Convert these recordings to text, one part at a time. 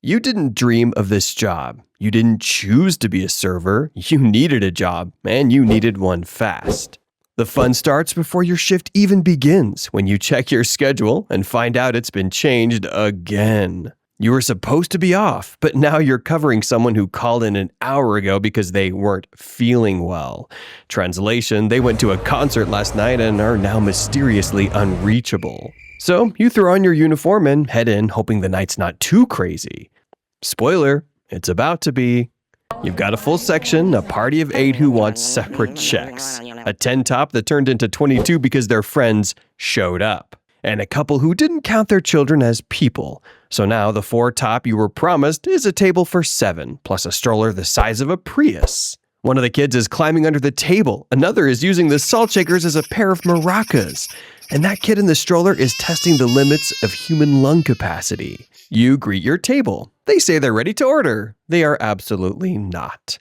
You didn't dream of this job. You didn't choose to be a server. You needed a job, and you needed one fast. The fun starts before your shift even begins when you check your schedule and find out it's been changed again. You were supposed to be off, but now you're covering someone who called in an hour ago because they weren't feeling well. Translation, they went to a concert last night and are now mysteriously unreachable. So you throw on your uniform and head in, hoping the night's not too crazy. Spoiler, it's about to be. You've got a full section, a party of 8 who want separate checks, a 10 top that turned into 22 because their friends showed up, and a couple who didn't count their children as people. So now the 4 top you were promised is a table for 7, plus a stroller the size of a Prius. One of the kids is climbing under the table, another is using the salt shakers as a pair of maracas, and that kid in the stroller is testing the limits of human lung capacity. You greet your table. They say they're ready to order. They are absolutely not.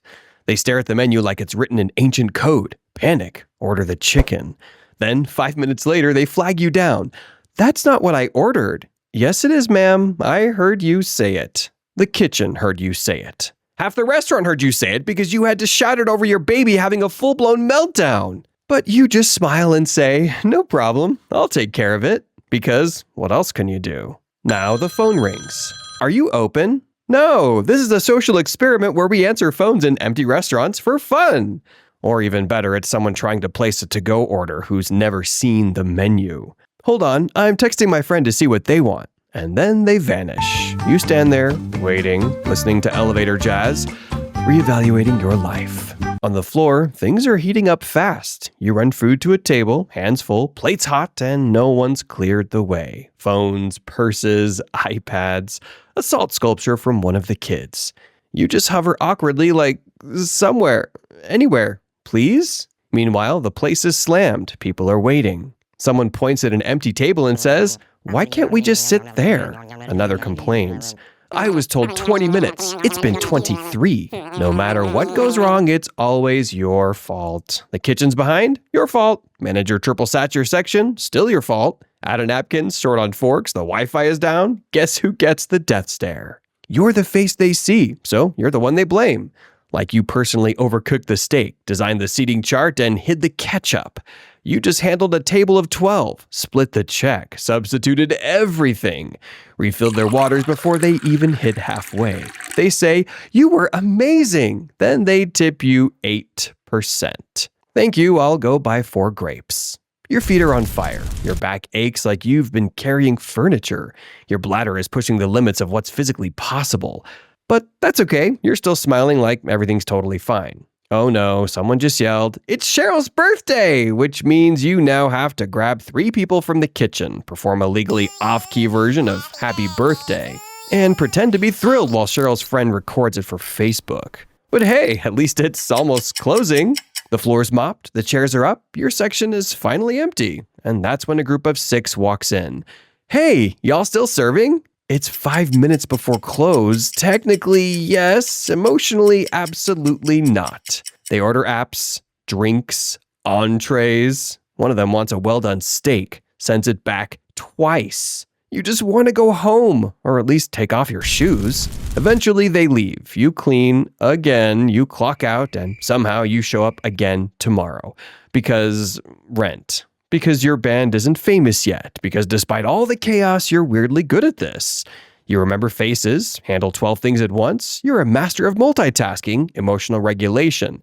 They stare at the menu like it's written in ancient code. Panic. Order the chicken. Then, 5 minutes later, they flag you down. That's not what I ordered. Yes, it is, ma'am. I heard you say it. The kitchen heard you say it. Half the restaurant heard you say it because you had to shout it over your baby having a full-blown meltdown. But you just smile and say, no problem, I'll take care of it. Because what else can you do? Now the phone rings. Are you open? No, this is a social experiment where we answer phones in empty restaurants for fun. Or even better, it's someone trying to place a to-go order who's never seen the menu. Hold on, I'm texting my friend to see what they want. And then they vanish. You stand there, waiting, listening to elevator jazz, reevaluating your life. On the floor, things are heating up fast. You run food to a table, hands full, plates hot, and no one's cleared the way. Phones, purses, iPads, a salt sculpture from one of the kids. You just hover awkwardly like, somewhere, anywhere, please? Meanwhile, the place is slammed. People are waiting. Someone points at an empty table and says, why can't we just sit there? Another complains. I was told 20 minutes. It's been 23. No matter what goes wrong, it's always your fault. The kitchen's behind? Your fault. Manager triple sat your section? Still your fault. Add a napkin, short on forks, the Wi-Fi is down? Guess who gets the death stare? You're the face they see, so you're the one they blame. Like you personally overcooked the steak, designed the seating chart, and hid the ketchup. You just handled a table of 12, split the check, substituted everything, refilled their waters before they even hit halfway. They say, you were amazing. Then they tip you 8%. Thank you, I'll go buy 4 grapes. Your feet are on fire. Your back aches like you've been carrying furniture. Your bladder is pushing the limits of what's physically possible. But that's okay. You're still smiling like everything's totally fine. Oh no, someone just yelled, it's Cheryl's birthday, which means you now have to grab 3 people from the kitchen, perform a legally off-key version of happy birthday, and pretend to be thrilled while Cheryl's friend records it for Facebook. But hey, at least it's almost closing. The floor's mopped, the chairs are up, your section is finally empty, and that's when a group of 6 walks in. Hey, y'all still serving? It's 5 minutes before close. Technically, yes. Emotionally, absolutely not. They order apps, drinks, entrees. One of them wants a well-done steak, sends it back twice. You just want to go home, or at least take off your shoes. Eventually, they leave. You clean again, you clock out, and somehow you show up again tomorrow. Because rent. Because your band isn't famous yet, because despite all the chaos, you're weirdly good at this. You remember faces, handle 12 things at once, you're a master of multitasking, emotional regulation,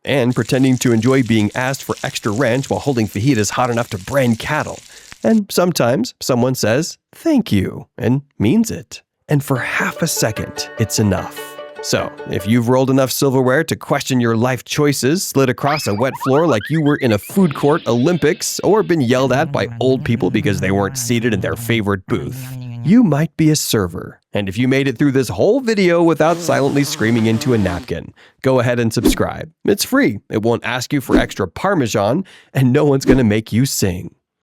and pretending to enjoy being asked for extra rent while holding fajitas hot enough to brand cattle. And sometimes someone says, thank you, and means it. And for half a second, it's enough. So, if you've rolled enough silverware to question your life choices, slid across a wet floor like you were in a food court Olympics, or been yelled at by old people because they weren't seated in their favorite booth, you might be a server. And if you made it through this whole video without silently screaming into a napkin, go ahead and subscribe. It's free, it won't ask you for extra Parmesan, and no one's gonna make you sing.